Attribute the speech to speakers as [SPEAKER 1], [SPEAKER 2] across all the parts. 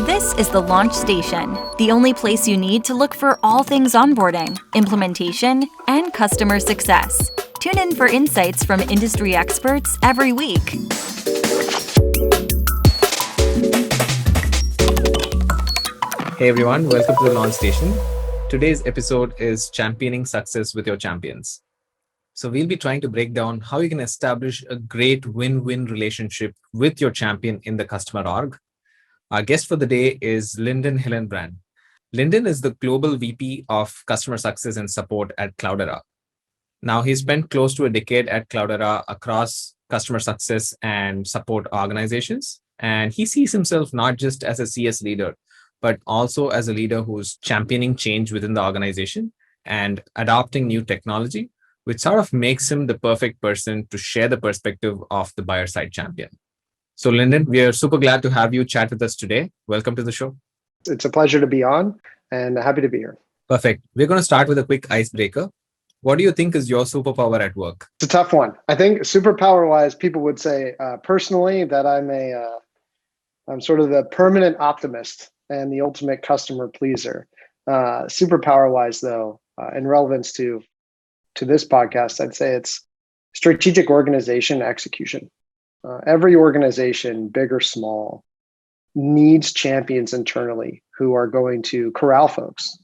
[SPEAKER 1] This is the Launch Station, the only place you need to look for all things onboarding, implementation, and customer success. Tune in for insights from industry experts every week.
[SPEAKER 2] Hey everyone, welcome to the Launch Station. Today's episode is Championing Success with Your Champions. So we'll be trying to break down how you can establish a great win-win relationship with your champion in the customer org. Our guest for the day is Linden Hillenbrand. Linden is the Global VP of Customer Success and Support at Cloudera. Now, he spent close to a decade at Cloudera across customer success and support organizations. And he sees himself not just as a CS leader, but also as a leader who's championing change within the organization and adopting new technology, which sort of makes him the perfect person to share the perspective of the buyer side champion. So Linden, we are super glad to have you chat with us today. Welcome to the show.
[SPEAKER 3] It's a pleasure to be on and happy to be here.
[SPEAKER 2] Perfect. We're going to start with a quick icebreaker. What do you think is your superpower at work?
[SPEAKER 3] It's a tough one. I think superpower-wise, people would say personally that I'm sort of the permanent optimist and the ultimate customer pleaser. Superpower-wise, though, in relevance to this podcast, I'd say it's strategic organization execution. Every organization, big or small, needs champions internally who are going to corral folks,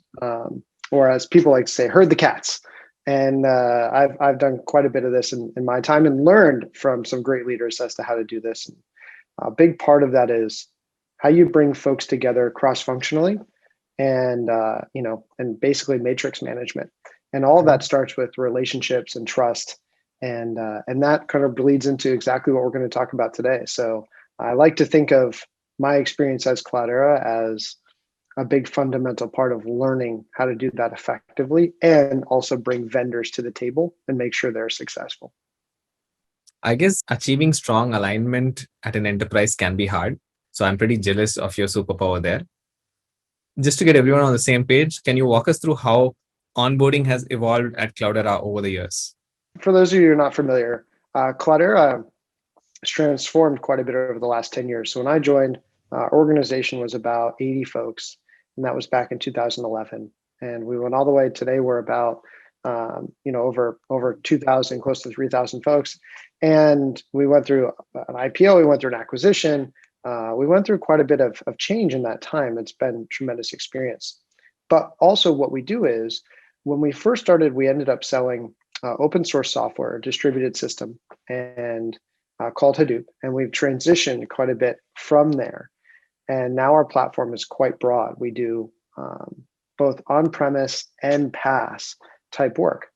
[SPEAKER 3] or as people like to say, herd the cats. And I've done quite a bit of this in my time and learned from some great leaders as to how to do this. And a big part of that is how you bring folks together cross-functionally and basically matrix management. And all of that starts with relationships and trust. And that kind of bleeds into exactly what we're going to talk about today. So I like to think of my experience as Cloudera as a big fundamental part of learning how to do that effectively and also bring vendors to the table and make sure they're successful.
[SPEAKER 2] I guess achieving strong alignment at an enterprise can be hard. So I'm pretty jealous of your superpower there. Just to get everyone on the same page, can you walk us through how onboarding has evolved at Cloudera over the years?
[SPEAKER 3] For those of you who are not familiar, Cloudera has transformed quite a bit over the last 10 years. So when I joined, our organization was about 80 folks, and that was back in 2011. And we went all the way. Today we're about over 2,000, close to 3,000 folks. And we went through an IPO, we went through an acquisition, we went through quite a bit of change in that time. It's been tremendous experience. But also what we do is, when we first started, we ended up selling open source software, a distributed system, and called Hadoop. And we've transitioned quite a bit from there. And now our platform is quite broad. We do both on-premise and PaaS type work.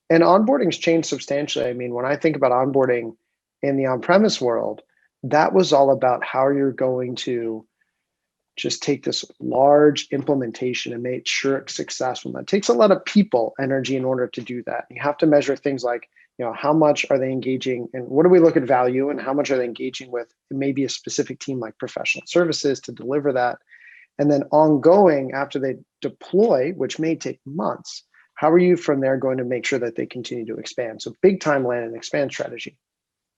[SPEAKER 3] And onboarding's changed substantially. I mean, when I think about onboarding in the on-premise world, that was all about how you're going to just take this large implementation and make sure it's successful. That takes a lot of people energy in order to do that. You have to measure things like, how much are they engaging and what do we look at value and how much are they engaging with maybe a specific team like professional services to deliver that. And then ongoing after they deploy, which may take months, how are you from there going to make sure that they continue to expand? So big time land and expand strategy.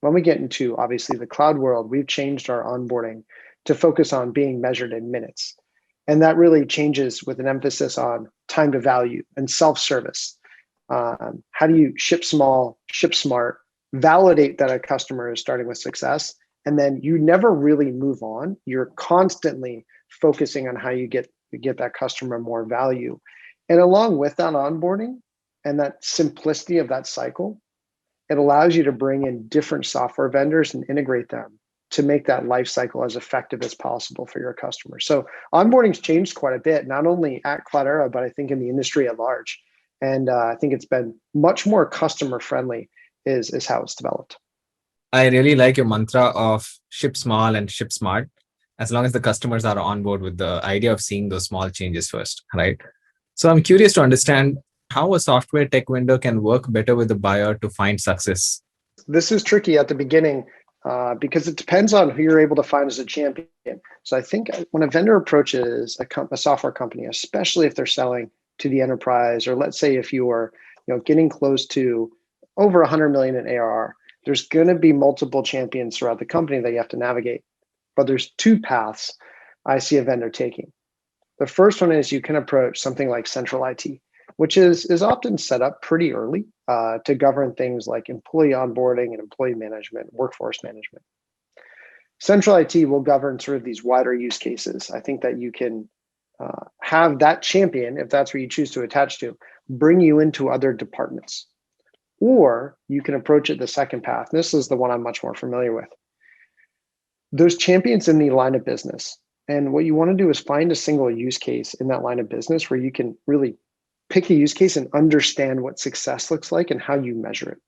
[SPEAKER 3] When we get into obviously the cloud world, we've changed our onboarding to focus on being measured in minutes. And that really changes with an emphasis on time to value and self-service. How do you ship small, ship smart, validate that a customer is starting with success, and then you never really move on. You're constantly focusing on how you get that customer more value. And along with that onboarding and that simplicity of that cycle, it allows you to bring in different software vendors and integrate them to make that life cycle as effective as possible for your customers. So onboarding's changed quite a bit, not only at Cloudera, but I think in the industry at large. And I think it's been much more customer friendly is how it's developed.
[SPEAKER 2] I really like your mantra of ship small and ship smart, as long as the customers are on board with the idea of seeing those small changes first, right? So I'm curious to understand how a software tech vendor can work better with the buyer to find success.
[SPEAKER 3] This is tricky at the beginning because it depends on who you're able to find as a champion. So I think when a vendor approaches a software company, especially if they're selling to the enterprise, or let's say if you are getting close to over 100 million in ARR, there's going to be multiple champions throughout the company that you have to navigate. But there's two paths I see a vendor taking. The first one is you can approach something like central IT, which is often set up pretty early to govern things like employee onboarding and employee management, workforce management. Central IT will govern sort of these wider use cases. I think that you can have that champion, if that's what you choose to attach to, bring you into other departments. Or you can approach it the second path. This is the one I'm much more familiar with. Those champions in the line of business. And what you want to do is find a single use case in that line of business where you can really pick a use case and understand what success looks like and how you measure it.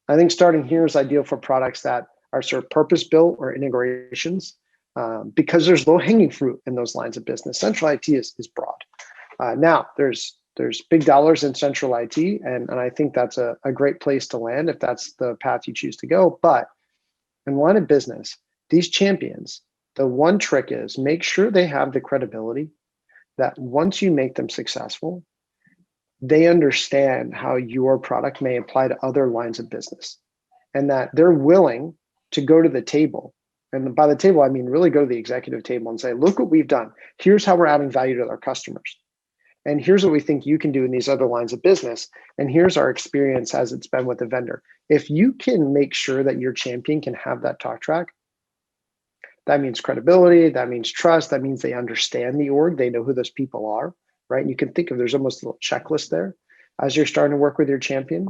[SPEAKER 3] I think starting here is ideal for products that are sort of purpose-built or integrations because there's low-hanging fruit in those lines of business. Central IT is broad. Now, there's big dollars in central IT, and I think that's a great place to land if that's the path you choose to go. But in line of business, these champions, the one trick is make sure they have the credibility that once you make them successful, they understand how your product may apply to other lines of business and that they're willing to go to the table. And by the table, I mean really go to the executive table and say, look what we've done. Here's how we're adding value to our customers. And here's what we think you can do in these other lines of business. And here's our experience as it's been with the vendor. If you can make sure that your champion can have that talk track, that means credibility, that means trust, that means they understand the org, they know who those people are, right? And you can think of, there's almost a little checklist there as you're starting to work with your champion.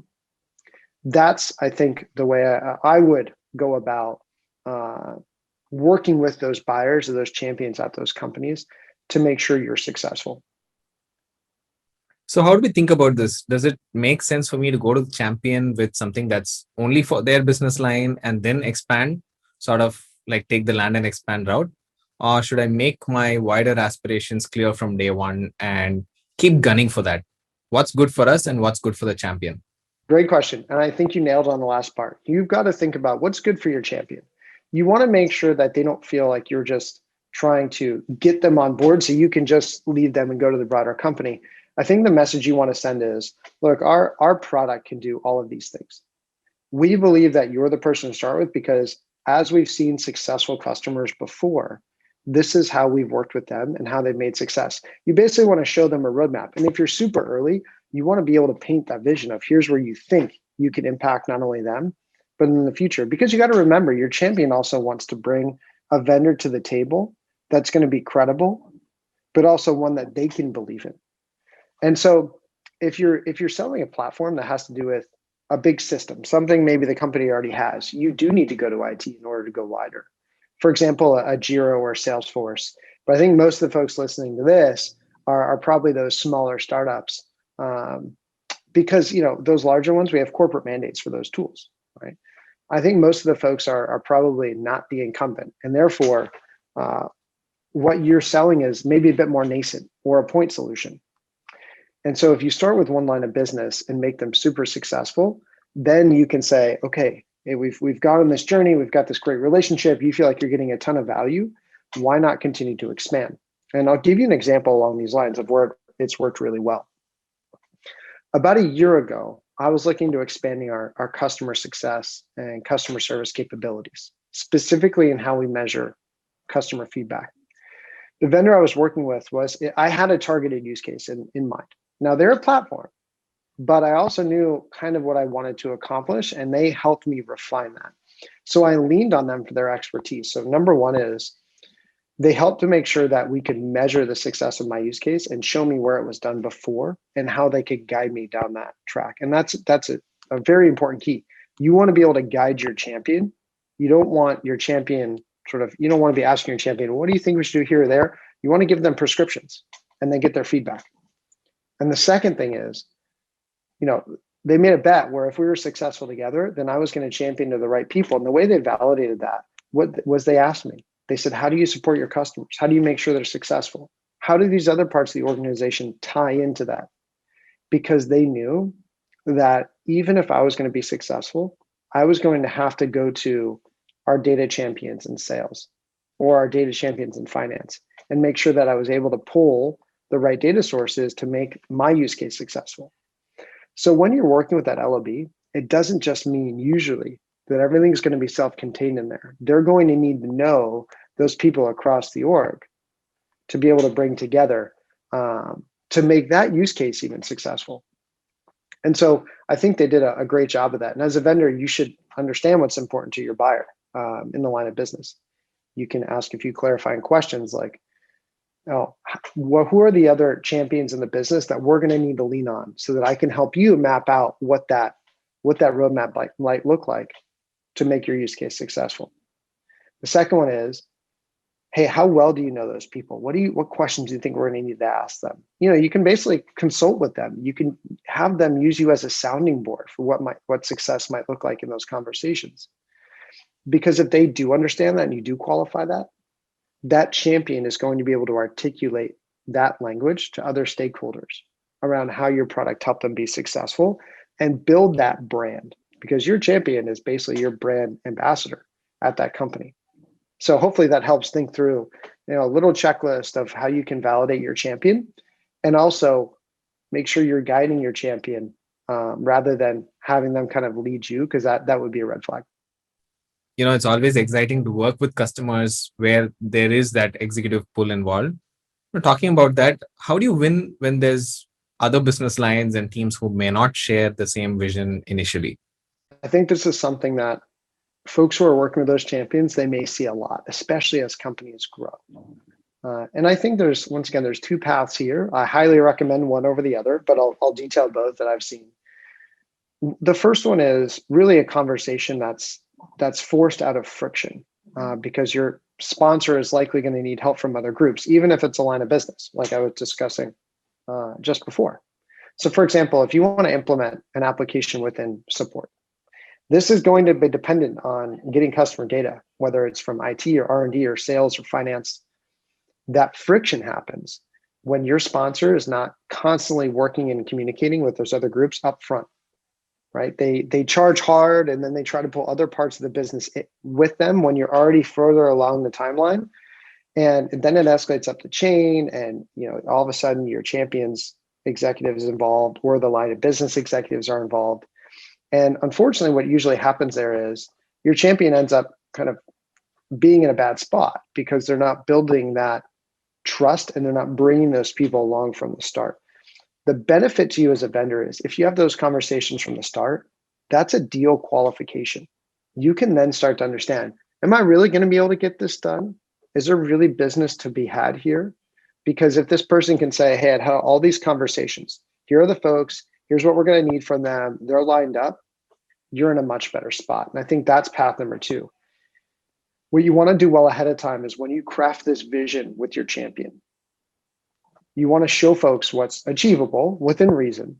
[SPEAKER 3] That's, I think, the way I would go about working with those buyers or those champions at those companies to make sure you're successful.
[SPEAKER 2] So how do we think about this? Does it make sense for me to go to the champion with something that's only for their business line and then expand, sort of like take the land and expand route? Or should I make my wider aspirations clear from day one and keep gunning for that? What's good for us and what's good for the champion?
[SPEAKER 3] Great question. And I think you nailed on the last part. You've got to think about what's good for your champion. You want to make sure that they don't feel like you're just trying to get them on board so you can just leave them and go to the broader company. I think the message you want to send is, look, our product can do all of these things. We believe that you're the person to start with because as we've seen successful customers before, this is how we've worked with them and how they've made success. You basically want to show them a roadmap. And if you're super early, you want to be able to paint that vision of here's where you think you can impact not only them, but in the future. Because you got to remember, your champion also wants to bring a vendor to the table that's going to be credible, but also one that they can believe in. And so if you're selling a platform that has to do with a big system, something maybe the company already has, you do need to go to IT in order to go wider. For example, a Jira or Salesforce. But I think most of the folks listening to this are probably those smaller startups because those larger ones, we have corporate mandates for those tools, right? I think most of the folks are probably not the incumbent, and therefore what you're selling is maybe a bit more nascent or a point solution. And so if you start with one line of business and make them super successful, then you can say, okay, we've gone on this journey, we've got this great relationship, you feel like you're getting a ton of value, why not continue to expand? And I'll give you an example along these lines of where it's worked really well. About a year ago, I was looking to expanding our customer success and customer service capabilities, specifically in how we measure customer feedback. The vendor I was working with I had a targeted use case in mind. Now they're a platform, but I also knew kind of what I wanted to accomplish, and they helped me refine that. So I leaned on them for their expertise. So number one is they helped to make sure that we could measure the success of my use case and show me where it was done before and how they could guide me down that track. And that's a very important key. You want to be able to guide your champion. You don't want your champion you don't want to be asking your champion, what do you think we should do here or there? You want to give them prescriptions and then get their feedback. And the second thing is, they made a bet where if we were successful together, then I was going to champion to the right people. And the way they validated that was they asked me, they said, how do you support your customers? How do you make sure they're successful? How do these other parts of the organization tie into that? Because they knew that even if I was going to be successful, I was going to have to go to our data champions in sales or our data champions in finance and make sure that I was able to pull the right data sources to make my use case successful. So when you're working with that LOB, it doesn't just mean usually that everything's going to be self-contained in there. They're going to need to know those people across the org to be able to bring together to make that use case even successful. And so I think they did a great job of that. And as a vendor, you should understand what's important to your buyer in the line of business. You can ask a few clarifying questions like, oh, who are the other champions in the business that we're going to need to lean on so that I can help you map out what that roadmap might look like to make your use case successful. The second one is, hey, how well do you know those people? What questions do you think we're going to need to ask them? You can basically consult with them. You can have them use you as a sounding board for what success might look like in those conversations. Because if they do understand that and you do qualify that, that champion is going to be able to articulate that language to other stakeholders around how your product helped them be successful and build that brand, because your champion is basically your brand ambassador at that company. So hopefully that helps think through, a little checklist of how you can validate your champion, and also make sure you're guiding your champion rather than having them kind of lead you, because that would be a red flag.
[SPEAKER 2] It's always exciting to work with customers where there is that executive pull involved. Talking about that, how do you win when there's other business lines and teams who may not share the same vision initially?
[SPEAKER 3] I think this is something that folks who are working with those champions, they may see a lot, especially as companies grow. And I think there's two paths here. I highly recommend one over the other, but I'll detail both that I've seen. The first one is really a conversation that's forced out of friction because your sponsor is likely going to need help from other groups, even if it's a line of business, like I was discussing just before. So for example, if you want to implement an application within support, this is going to be dependent on getting customer data, whether it's from IT or R&D or sales or finance. That friction happens when your sponsor is not constantly working and communicating with those other groups up front. Right? They charge hard and then they try to pull other parts of the business with them when you're already further along the timeline. And then it escalates up the chain, and all of a sudden your champions executive is involved, or the line of business executives are involved. And unfortunately, what usually happens there is your champion ends up kind of being in a bad spot because they're not building that trust and they're not bringing those people along from the start. The benefit to you as a vendor is if you have those conversations from the start, that's a deal qualification. You can then start to understand, am I really going to be able to get this done? Is there really business to be had here? Because if this person can say, hey, I've had all these conversations, here are the folks, here's what we're going to need from them, they're lined up, you're in a much better spot. And I think that's path number two. What you want to do well ahead of time is when you craft this vision with your champion, you want to show folks what's achievable within reason,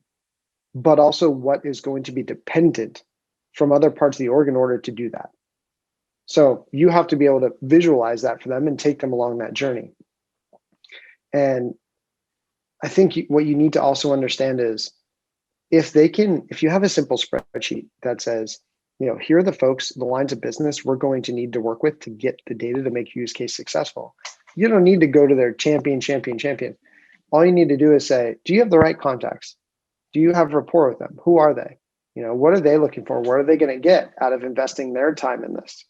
[SPEAKER 3] but also what is going to be dependent from other parts of the org in order to do that. So you have to be able to visualize that for them and take them along that journey. And I think what you need to also understand is if you have a simple spreadsheet that says, here are the folks, the lines of business we're going to need to work with to get the data to make use case successful. You don't need to go to their champion. All you need to do is say, do you have the right contacts? Do you have rapport with them? Who are they? What are they looking for? What are they going to get out of investing their time in this?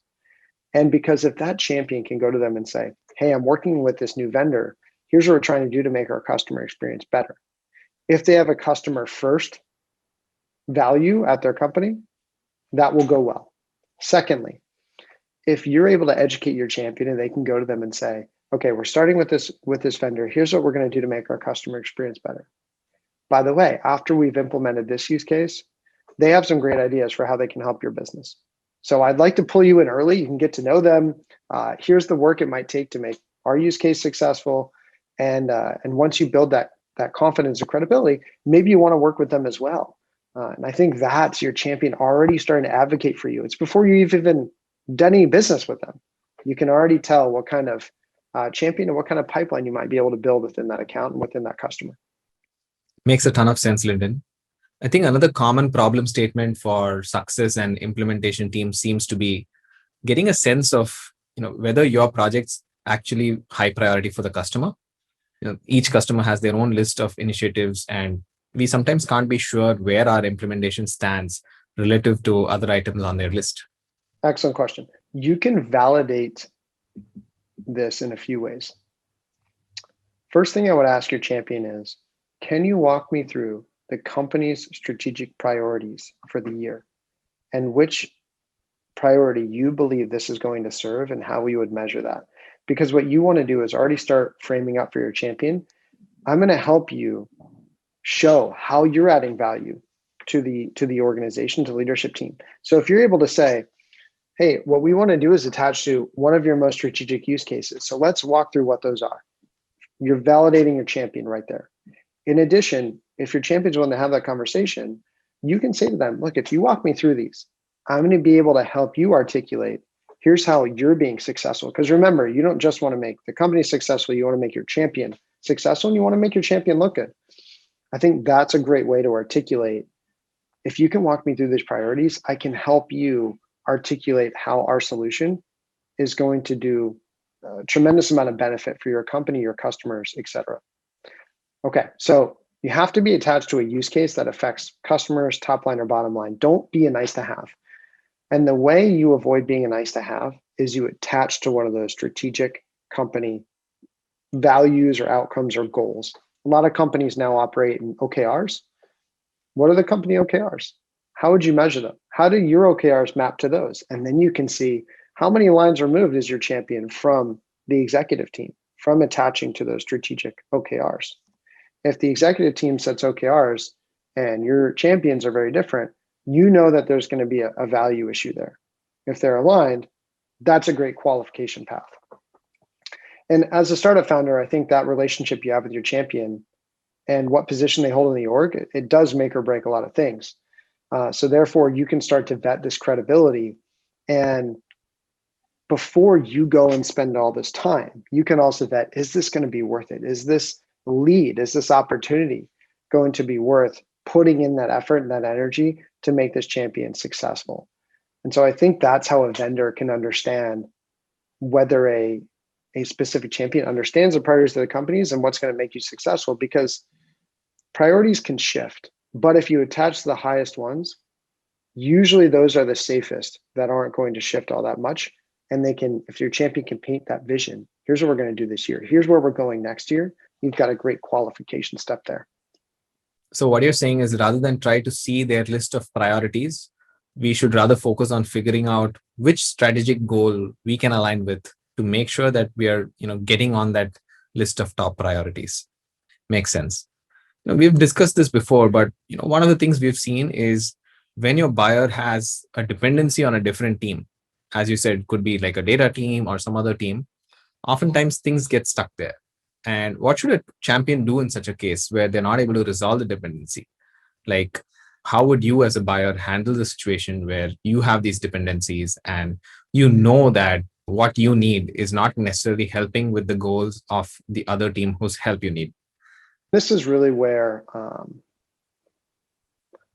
[SPEAKER 3] And because if that champion can go to them and say, hey, I'm working with this new vendor, here's what we're trying to do to make our customer experience better. If they have a customer first value at their company, that will go well. Secondly, if you're able to educate your champion and they can go to them and say, okay, we're starting with this vendor, here's what we're going to do to make our customer experience better. By the way, after we've implemented this use case, they have some great ideas for how they can help your business. So I'd like to pull you in early. You can get to know them. Here's the work it might take to make our use case successful. And once you build that confidence and credibility, maybe you want to work with them as well. And I think that's your champion already starting to advocate for you. It's before you've even done any business with them. You can already tell what kind of champion and what kind of pipeline you might be able to build within that account and within that customer.
[SPEAKER 2] Makes a ton of sense, Linden. I think another common problem statement for success and implementation teams seems to be getting a sense of whether your project's actually high priority for the customer. Each customer has their own list of initiatives, and we sometimes can't be sure where our implementation stands relative to other items on their list.
[SPEAKER 3] Excellent question. You can validate this in a few ways. First thing I would ask your champion is, can you walk me through the company's strategic priorities for the year and which priority you believe this is going to serve and how we would measure that? Because what you want to do is already start framing up for your champion. I'm going to help you show how you're adding value to the organization, to the leadership team. So if you're able to say, hey, what we want to do is attach to one of your most strategic use cases. So let's walk through what those are. You're validating your champion right there. In addition, if your champion's willing to have that conversation, you can say to them, look, if you walk me through these, I'm going to be able to help you articulate, here's how you're being successful. Because remember, you don't just want to make the company successful, you want to make your champion successful, and you want to make your champion look good. I think that's a great way to articulate, if you can walk me through these priorities, I can help you articulate how our solution is going to do a tremendous amount of benefit for your company, your customers, et cetera. Okay, so you have to be attached to a use case that affects customers, top line or bottom line. Don't be a nice to have. And the way you avoid being a nice to have is you attach to one of those strategic company values or outcomes or goals. A lot of companies now operate in OKRs. What are the company OKRs? How would you measure them? How do your OKRs map to those? And then you can see how many lines removed is your champion from the executive team, from attaching to those strategic OKRs. If the executive team sets OKRs and your champions are very different, you know that there's going to be a value issue there. If they're aligned, that's a great qualification path. And as a startup founder, I think that relationship you have with your champion and what position they hold in the org, it does make or break a lot of things. So therefore, you can start to vet this credibility. And before you go and spend all this time, you can also vet, is this going to be worth it? Is this lead, is this opportunity going to be worth putting in that effort and that energy to make this champion successful? And so I think that's how a vendor can understand whether a specific champion understands the priorities of the companies and what's going to make you successful, because priorities can shift. But if you attach to the highest ones, usually those are the safest that aren't going to shift all that much. And they can, if your champion can paint that vision, here's what we're going to do this year, here's where we're going next year, you've got a great qualification step there.
[SPEAKER 2] So what you're saying is, rather than try to see their list of priorities, we should rather focus on figuring out which strategic goal we can align with to make sure that we are, getting on that list of top priorities. Makes sense. We've discussed this before, but one of the things we've seen is when your buyer has a dependency on a different team, as you said, could be like a data team or some other team, oftentimes things get stuck there. And what should a champion do in such a case where they're not able to resolve the dependency? Like, how would you as a buyer handle the situation where you have these dependencies and you know that what you need is not necessarily helping with the goals of the other team whose help you need?
[SPEAKER 3] This is really where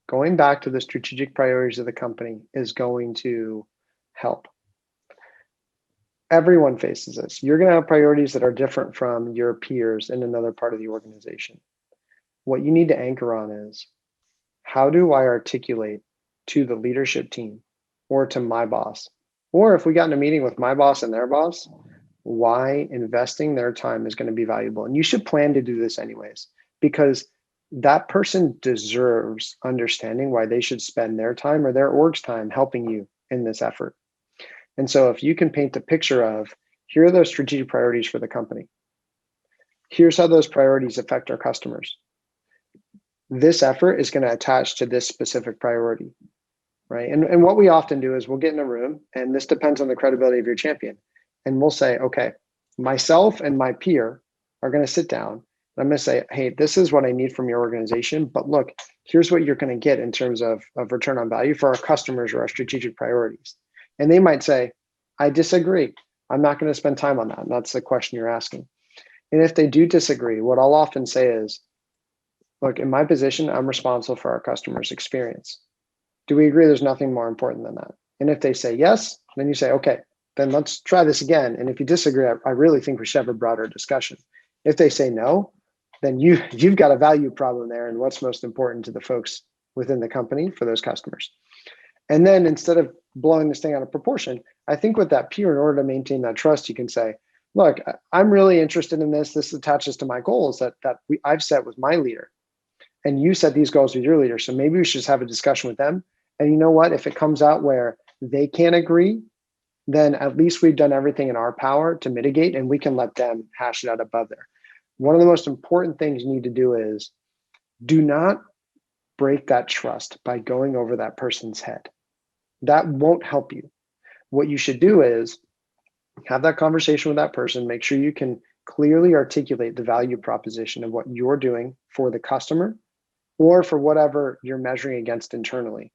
[SPEAKER 3] going back to the strategic priorities of the company is going to help. Everyone faces this. You're going to have priorities that are different from your peers in another part of the organization. What you need to anchor on is, how do I articulate to the leadership team or to my boss, or if we got in a meeting with my boss and their boss, why investing their time is going to be valuable? And you should plan to do this anyways, because that person deserves understanding why they should spend their time or their org's time helping you in this effort. And so if you can paint the picture of, here are those strategic priorities for the company, here's how those priorities affect our customers, this effort is going to attach to this specific priority, right? And what we often do is we'll get in a room, and this depends on the credibility of your champion, and we'll say, okay, myself and my peer are going to sit down, and I'm going to say, hey, this is what I need from your organization, but look, here's what you're going to get in terms of return on value for our customers or our strategic priorities. And they might say, I disagree. I'm not going to spend time on that. And that's the question you're asking. And if they do disagree, what I'll often say is, look, in my position, I'm responsible for our customers' experience. Do we agree there's nothing more important than that? And if they say yes, then you say, okay, then let's try this again. And if you disagree, I really think we should have a broader discussion. If they say no, then you've got a value problem there, and what's most important to the folks within the company for those customers. And then instead of blowing this thing out of proportion, I think with that peer, in order to maintain that trust, you can say, look, I'm really interested in this. This attaches to my goals that I've set with my leader. And you set these goals with your leader. So maybe we should just have a discussion with them. And you know what? If it comes out where they can't agree, then at least we've done everything in our power to mitigate, and we can let them hash it out above there. One of the most important things you need to do is do not break that trust by going over that person's head. That won't help you. What you should do is have that conversation with that person, make sure you can clearly articulate the value proposition of what you're doing for the customer or for whatever you're measuring against internally,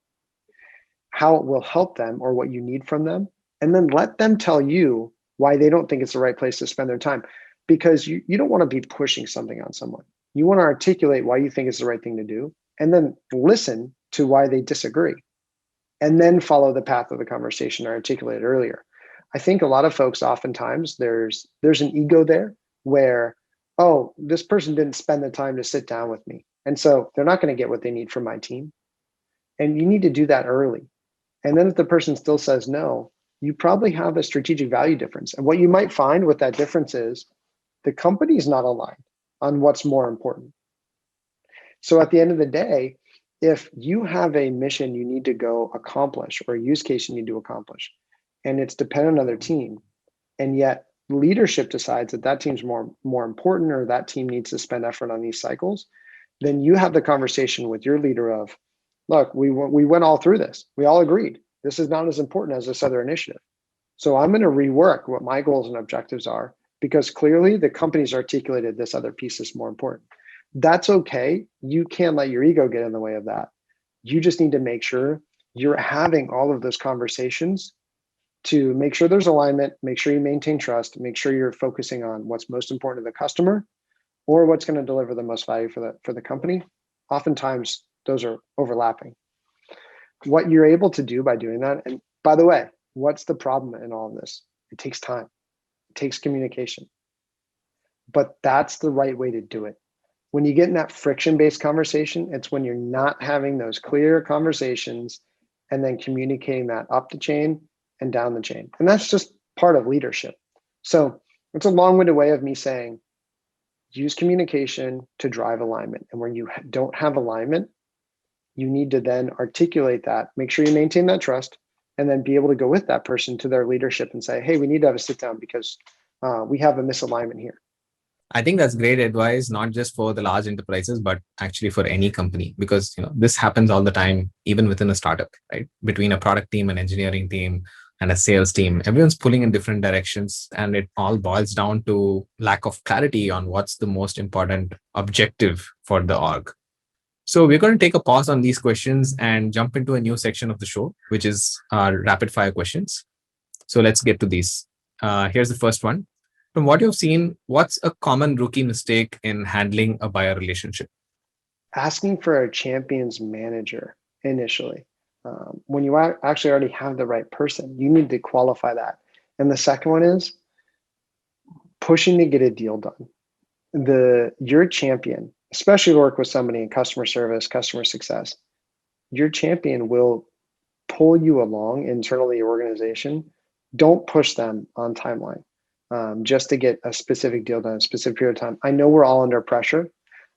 [SPEAKER 3] how it will help them or what you need from them, and then let them tell you why they don't think it's the right place to spend their time. Because you don't want to be pushing something on someone. You want to articulate why you think it's the right thing to do, and then listen to why they disagree, and then follow the path of the conversation I articulated earlier. I think a lot of folks, oftentimes there's an ego there where, oh, this person didn't spend the time to sit down with me, and so they're not going to get what they need from my team. And you need to do that early. And then if the person still says no, you probably have a strategic value difference. And what you might find with that difference is the company is not aligned on what's more important. So at the end of the day, if you have a mission you need to go accomplish or a use case you need to accomplish, and it's dependent on their team, and yet leadership decides that that team's more important, or that team needs to spend effort on these cycles, then you have the conversation with your leader of, look, we went all through this. We all agreed this is not as important as this other initiative. So I'm going to rework what my goals and objectives are, because clearly the company's articulated this other piece is more important. That's okay. You can't let your ego get in the way of that. You just need to make sure you're having all of those conversations to make sure there's alignment, make sure you maintain trust, make sure you're focusing on what's most important to the customer or what's going to deliver the most value for the company. Oftentimes, those are overlapping. What you're able to do by doing that, and by the way, what's the problem in all of this? It takes time. It takes communication. But that's the right way to do it. When you get in that friction-based conversation, it's when you're not having those clear conversations and then communicating that up the chain and down the chain. And that's just part of leadership. So it's a long-winded way of me saying, use communication to drive alignment. And when you don't have alignment, you need to then articulate that, make sure you maintain that trust, and then be able to go with that person to their leadership and say, hey, we need to have a sit down because we have a misalignment here.
[SPEAKER 2] I think that's great advice, not just for the large enterprises, but actually for any company, because this happens all the time, even within a startup, right? Between a product team, an engineering team, and a sales team, everyone's pulling in different directions, and it all boils down to lack of clarity on what's the most important objective for the org. So we're going to take a pause on these questions and jump into a new section of the show, which is our rapid fire questions. So let's get to these. Here's the first one. From what you've seen, what's a common rookie mistake in handling a buyer relationship?
[SPEAKER 3] Asking for a champion's manager initially. When you actually already have the right person, you need to qualify that. And the second one is pushing to get a deal done. Your champion, especially work with somebody in customer service, customer success, your champion will pull you along internally your organization. Don't push them on timeline. Just to get a specific deal done, a specific period of time. I know we're all under pressure,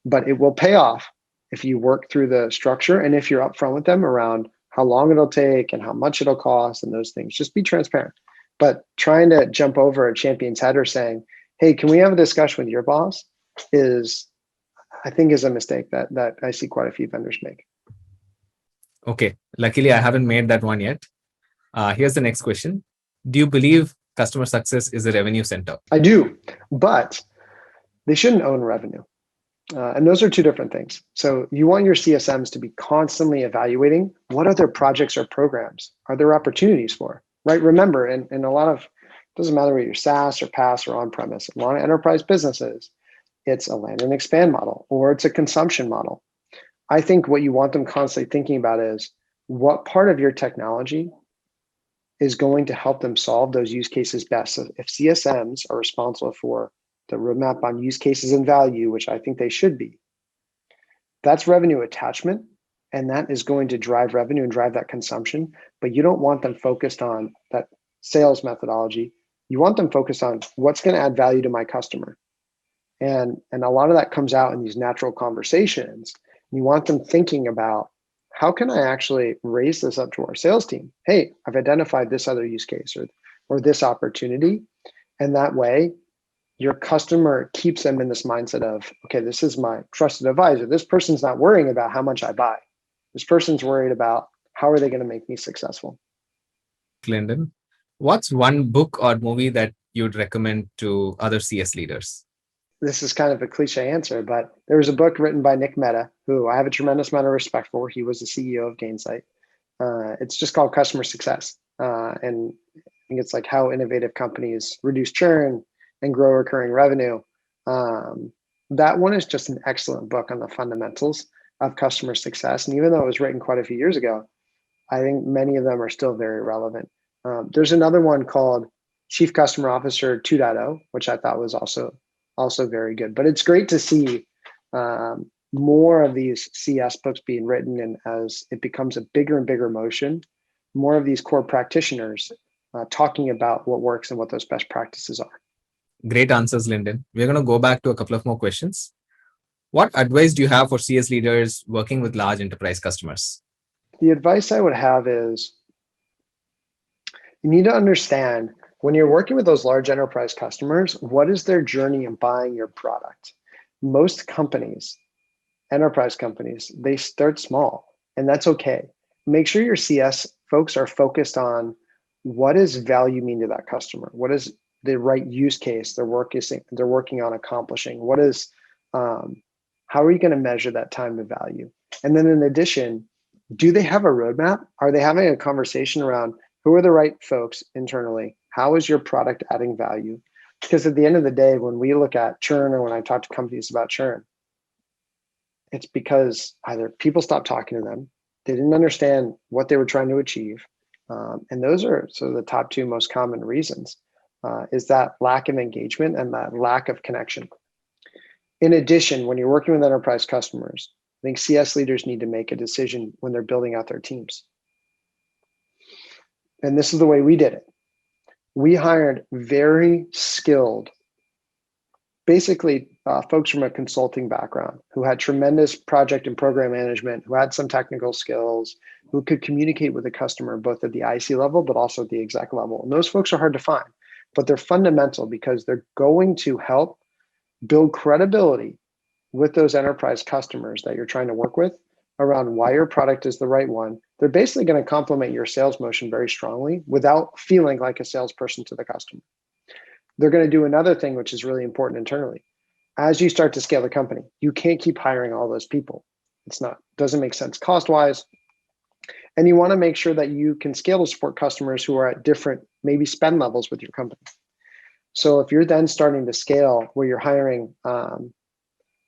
[SPEAKER 3] but it will pay off if you work through the structure and if you're upfront with them around how long it'll take and how much it'll cost and those things. Just be transparent. But trying to jump over a champion's head or saying, hey, can we have a discussion with your boss I think is a mistake that I see quite a few vendors make.
[SPEAKER 2] Okay. Luckily, I haven't made that one yet. Here's the next question. Do you believe customer success is a revenue center?
[SPEAKER 3] I do, but they shouldn't own revenue. And those are two different things. So you want your CSMs to be constantly evaluating what other projects or programs are there opportunities for, right? Remember, in a lot of, doesn't matter whether you're SaaS or PaaS or on-premise, a lot of enterprise businesses, it's a land and expand model or it's a consumption model. I think what you want them constantly thinking about is what part of your technology is going to help them solve those use cases best. So if CSMs are responsible for the roadmap on use cases and value, which I think they should be, that's revenue attachment, and that is going to drive revenue and drive that consumption. But you don't want them focused on that sales methodology. You want them focused on what's going to add value to my customer. And a lot of that comes out in these natural conversations. You want them thinking about, how can I actually raise this up to our sales team? Hey, I've identified this other use case or this opportunity. And that way, your customer keeps them in this mindset of, okay, this is my trusted advisor. This person's not worrying about how much I buy. This person's worried about how are they going to make me successful.
[SPEAKER 2] Linden, what's one book or movie that you'd recommend to other CS leaders?
[SPEAKER 3] This is kind of a cliche answer, but there was a book written by Nick Mehta, who I have a tremendous amount of respect for. He was the CEO of Gainsight. It's just called Customer Success. And I think it's like how innovative companies reduce churn and grow recurring revenue. That one is just an excellent book on the fundamentals of customer success. And even though it was written quite a few years ago, I think many of them are still very relevant. There's another one called Chief Customer Officer 2.0, which I thought was also very good. But it's great to see more of these CS books being written, and as it becomes a bigger and bigger motion, more of these core practitioners talking about what works and what those best practices are.
[SPEAKER 2] Great answers, Linden. We're going to go back to a couple of more questions. What advice do you have for CS leaders working with large enterprise customers?
[SPEAKER 3] The advice I would have is, you need to understand, when you're working with those large enterprise customers, what is their journey in buying your product? Most companies, enterprise companies, they start small, and that's okay. Make sure your CS folks are focused on what does value mean to that customer? What is the right use case they're working on accomplishing? What is, how are you going to measure that time to value? And then in addition, do they have a roadmap? Are they having a conversation around who are the right folks internally? How is your product adding value? Because at the end of the day, when we look at churn, or when I talk to companies about churn, it's because either people stopped talking to them, they didn't understand what they were trying to achieve. And those are sort of the top two most common reasons, is that lack of engagement and that lack of connection. In addition, when you're working with enterprise customers, I think CS leaders need to make a decision when they're building out their teams. And this is the way we did it. We hired very skilled, basically folks from a consulting background who had tremendous project and program management, who had some technical skills, who could communicate with the customer both at the IC level, but also at the exec level. And those folks are hard to find, but they're fundamental because they're going to help build credibility with those enterprise customers that you're trying to work with around why your product is the right one. They're basically going to complement your sales motion very strongly without feeling like a salesperson to the customer. They're going to do another thing, which is really important internally. As you start to scale the company, you can't keep hiring all those people. Doesn't make sense cost-wise. And you want to make sure that you can scale to support customers who are at different, maybe spend levels with your company. So if you're then starting to scale where you're hiring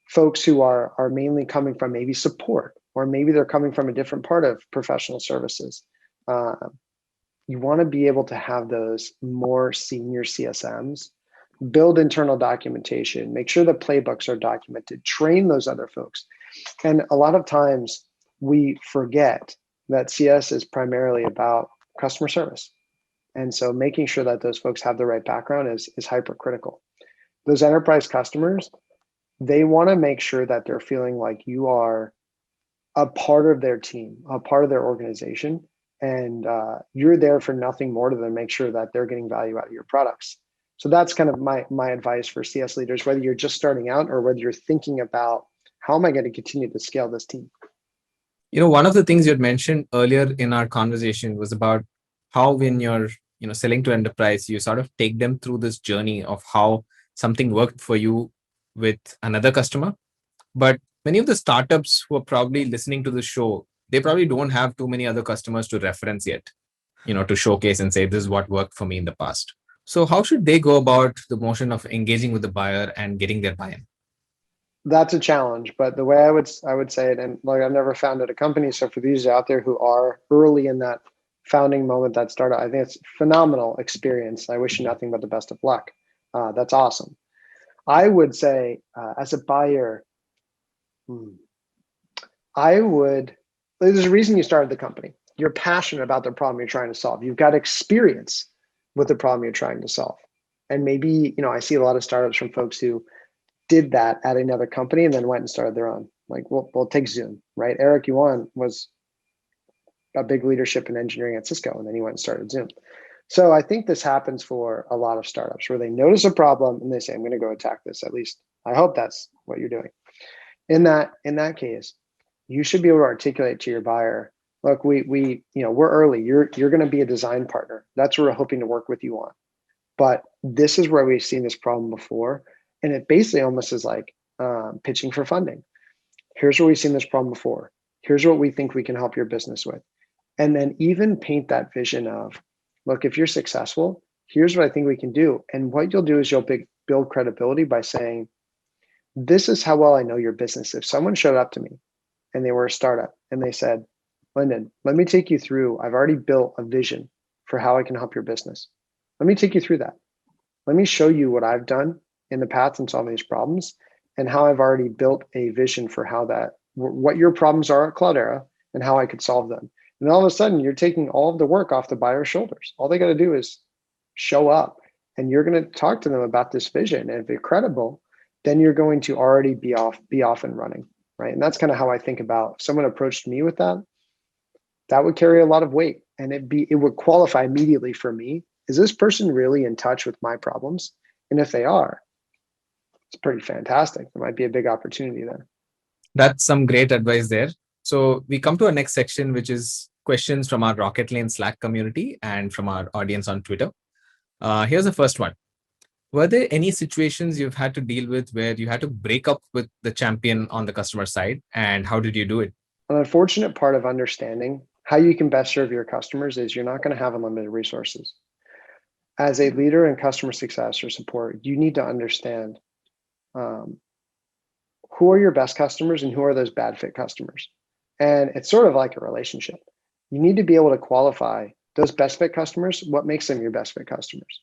[SPEAKER 3] folks who are mainly coming from maybe support, or maybe they're coming from a different part of professional services, you want to be able to have those more senior CSMs build internal documentation, make sure the playbooks are documented, train those other folks. And a lot of times we forget that CS is primarily about customer service. And so making sure that those folks have the right background is hypercritical. Those enterprise customers, they want to make sure that they're feeling like you are a part of their team, a part of their organization, and you're there for nothing more than make sure that they're getting value out of your products. So that's kind of my advice for CS leaders, whether you're just starting out or whether you're thinking about, how am I going to continue to scale this team?
[SPEAKER 2] One of the things you had mentioned earlier in our conversation was about how when you're selling to enterprise, you sort of take them through this journey of how something worked for you with another customer. But many of the startups who are probably listening to the show, they probably don't have too many other customers to reference yet, to showcase and say, this is what worked for me in the past. So how should they go about the motion of engaging with the buyer and getting their buy-in?
[SPEAKER 3] That's a challenge, but the way I would say it, and like, I've never founded a company, so for these out there who are early in that founding moment, that startup, I think it's a phenomenal experience. I wish you nothing but the best of luck. That's awesome. I would say, as a buyer, there's a reason you started the company. You're passionate about the problem you're trying to solve. You've got experience with the problem you're trying to solve. And maybe, I see a lot of startups from folks who did that at another company and then went and started their own. Like, we'll take Zoom, right? Eric Yuan was a big leadership in engineering at Cisco, and then he went and started Zoom. So I think this happens for a lot of startups where they notice a problem and they say, I'm going to go attack this. At least I hope that's what you're doing. In that case, you should be able to articulate to your buyer, look, we're early. You're going to be a design partner. That's what we're hoping to work with you on. But this is where we've seen this problem before. And it basically almost is like pitching for funding. Here's where we've seen this problem before. Here's what we think we can help your business with. And then even paint that vision of, look, if you're successful, here's what I think we can do. And what you'll do is you'll build credibility by saying, this is how well I know your business. If someone showed up to me and they were a startup and they said, Linden, let me take you through, I've already built a vision for how I can help your business. Let me take you through that. Let me show you what I've done in the past in solving these problems and how I've already built a vision for what your problems are at Cloudera and how I could solve them. And all of a sudden, you're taking all of the work off the buyer's shoulders. All they got to do is show up, and you're going to talk to them about this vision. And if they're credible, then you're going to already be off and running, right? And that's kind of how I think about if someone approached me with that. That would carry a lot of weight, and it would qualify immediately for me. Is this person really in touch with my problems? And if they are, it's pretty fantastic. There might be a big opportunity there.
[SPEAKER 2] That's some great advice there. So we come to our next section, which is questions from our Rocket Lane Slack community and from our audience on Twitter. Here's the first one. Were there any situations you've had to deal with where you had to break up with the champion on the customer side, and how did you do it?
[SPEAKER 3] An unfortunate part of understanding how you can best serve your customers is you're not going to have unlimited resources. As a leader in customer success or support, you need to understand who are your best customers and who are those bad fit customers. And it's sort of like a relationship. You need to be able to qualify those best fit customers. What makes them your best fit customers?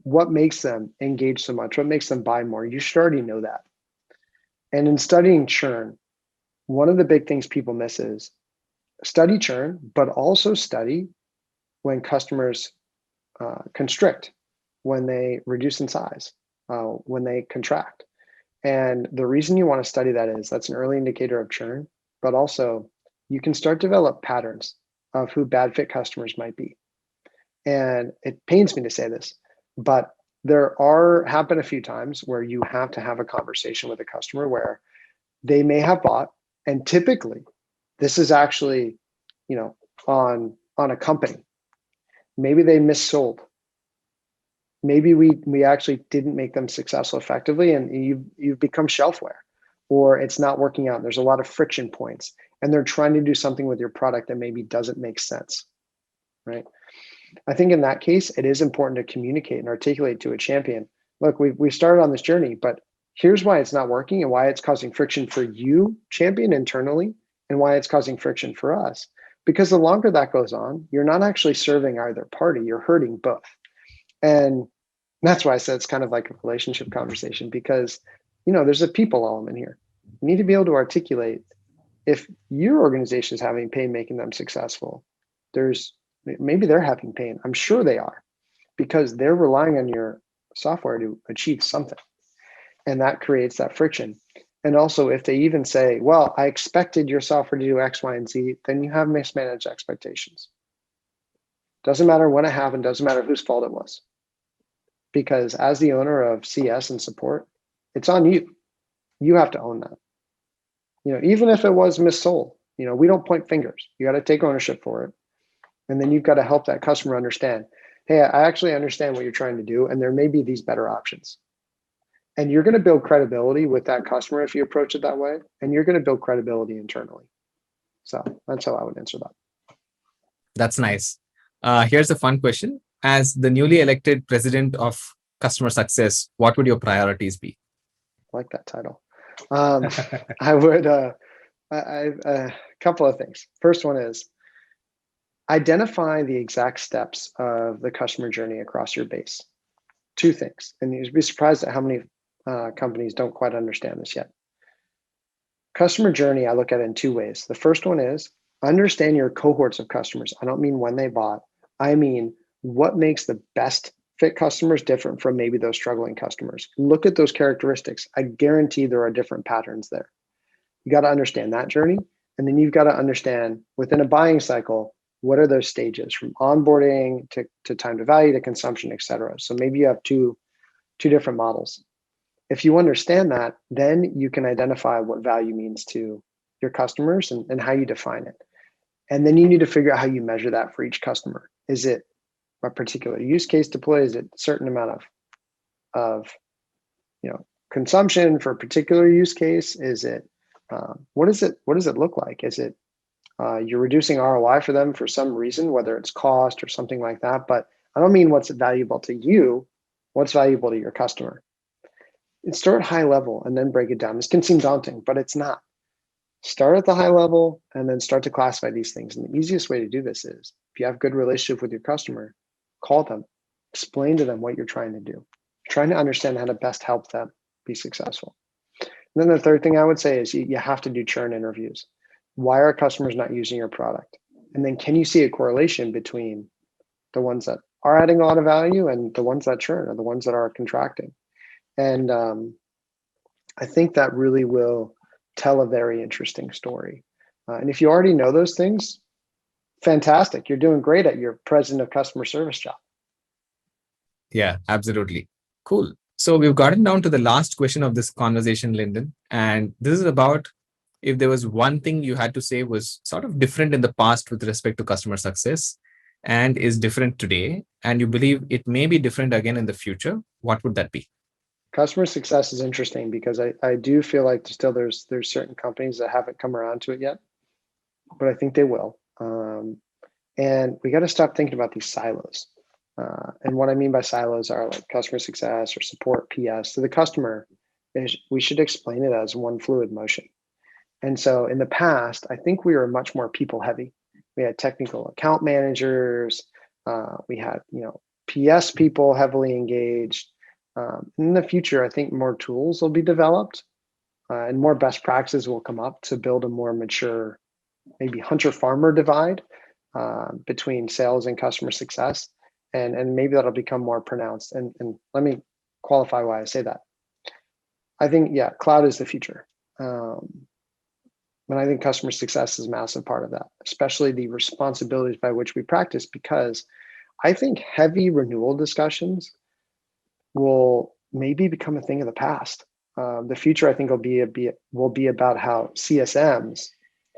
[SPEAKER 3] What makes them engage so much? What makes them buy more? You should already know that. And in studying churn, one of the big things people miss is study churn, but also study when customers constrict, when they reduce in size, when they contract. And the reason you want to study that is that's an early indicator of churn, but also you can start to develop patterns of who bad fit customers might be. And it pains me to say this, but there have been a few times where you have to have a conversation with a customer where they may have bought, and typically this is actually, on a company. Maybe they missold. Maybe we actually didn't make them successful effectively, and you've become shelfware, or it's not working out. There's a lot of friction points, and they're trying to do something with your product that maybe doesn't make sense, right? I think in that case, it is important to communicate and articulate to a champion, look, we started on this journey, but here's why it's not working and why it's causing friction for you, champion, internally, and why it's causing friction for us. Because the longer that goes on, you're not actually serving either party, you're hurting both. And that's why I said it's kind of like a relationship conversation, because there's a people element here. You need to be able to articulate if your organization is having pain making them successful. Maybe they're having pain. I'm sure they are, because they're relying on your software to achieve something. And that creates that friction. And also, if they even say, well, I expected your software to do X, Y, and Z, then you have mismanaged expectations. Doesn't matter when it happened, doesn't matter whose fault it was. Because as the owner of CS and support, it's on you. You have to own that. Even if it was missold, we don't point fingers. You got to take ownership for it. And then you've got to help that customer understand, hey, I actually understand what you're trying to do, and there may be these better options. And you're going to build credibility with that customer if you approach it that way, and you're going to build credibility internally. So that's how I would answer that.
[SPEAKER 2] That's nice. Here's a fun question. As the newly elected president of customer success, what would your priorities be?
[SPEAKER 3] I like that title. I would, a couple of things. First one is identify the exact steps of the customer journey across your base. Two things, and you'd be surprised at how many companies don't quite understand this yet. Customer journey, I look at it in two ways. The first one is understand your cohorts of customers. I don't mean when they bought. I mean what makes the best fit customers different from maybe those struggling customers. Look at those characteristics. I guarantee there are different patterns there. You got to understand that journey. And then you've got to understand within a buying cycle, what are those stages from onboarding to time to value to consumption, et cetera. So maybe you have two different models. If you understand that, then you can identify what value means to your customers and how you define it. And then you need to figure out how you measure that for each customer. Is it a particular use case deploy? Is it a certain amount of consumption for a particular use case? Is it what does it look like? Is it you're reducing ROI for them for some reason, whether it's cost or something like that? But I don't mean what's valuable to you, what's valuable to your customer. And start high level and then break it down. This can seem daunting, but it's not. Start at the high level and then start to classify these things. And the easiest way to do this is if you have a good relationship with your customer, call them, explain to them what you're trying to do, trying to understand how to best help them be successful. And then the third thing I would say is you have to do churn interviews. Why are customers not using your product? And then can you see a correlation between the ones that are adding a lot of value and the ones that churn or the ones that are contracting? And I think that really will tell a very interesting story. And if you already know those things, fantastic. You're doing great at your president of customer service job.
[SPEAKER 2] Yeah, absolutely. Cool. So we've gotten down to the last question of this conversation, Linden. And this is about if there was one thing you had to say was sort of different in the past with respect to customer success and is different today, and you believe it may be different again in the future, what would that be?
[SPEAKER 3] Customer success is interesting because I do feel like still there's certain companies that haven't come around to it yet, but I think they will. And we got to stop thinking about these silos. And what I mean by silos are like customer success or support PS. To the customer, we should explain it as one fluid motion. And so in the past, I think we were much more people heavy. We had technical account managers. We had PS people heavily engaged. In the future, I think more tools will be developed and more best practices will come up to build a more mature, maybe hunter-farmer divide between sales and customer success. And maybe that'll become more pronounced. And let me qualify why I say that. I think, cloud is the future. And I think customer success is a massive part of that, especially the responsibilities by which we practice, because I think heavy renewal discussions will maybe become a thing of the past. The future, I think, will be about how CSMs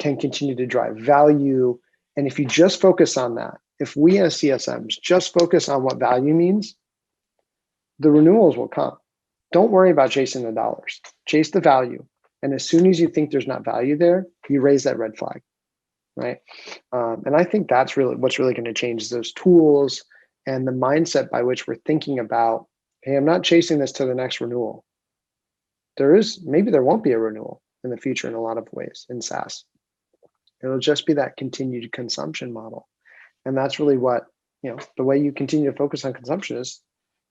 [SPEAKER 3] can continue to drive value. And if you just focus on that, if we as CSMs just focus on what value means, the renewals will come. Don't worry about chasing the dollars. Chase the value. And as soon as you think there's not value there, you raise that red flag, right? And I think that's really what's really going to change is those tools and the mindset by which we're thinking about, hey, I'm not chasing this to the next renewal. Maybe there won't be a renewal in the future in a lot of ways in SaaS. It'll just be that continued consumption model. And that's really what, the way you continue to focus on consumption is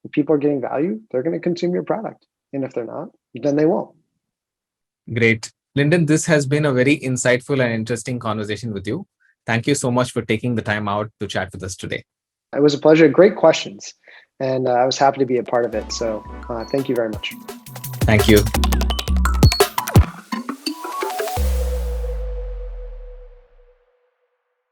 [SPEAKER 3] if people are getting value, they're going to consume your product. And if they're not, then they won't.
[SPEAKER 2] Great. Linden, this has been a very insightful and interesting conversation with you. Thank you so much for taking the time out to chat with us today.
[SPEAKER 3] It was a pleasure. Great questions. And I was happy to be a part of it. So thank you very much.
[SPEAKER 2] Thank you.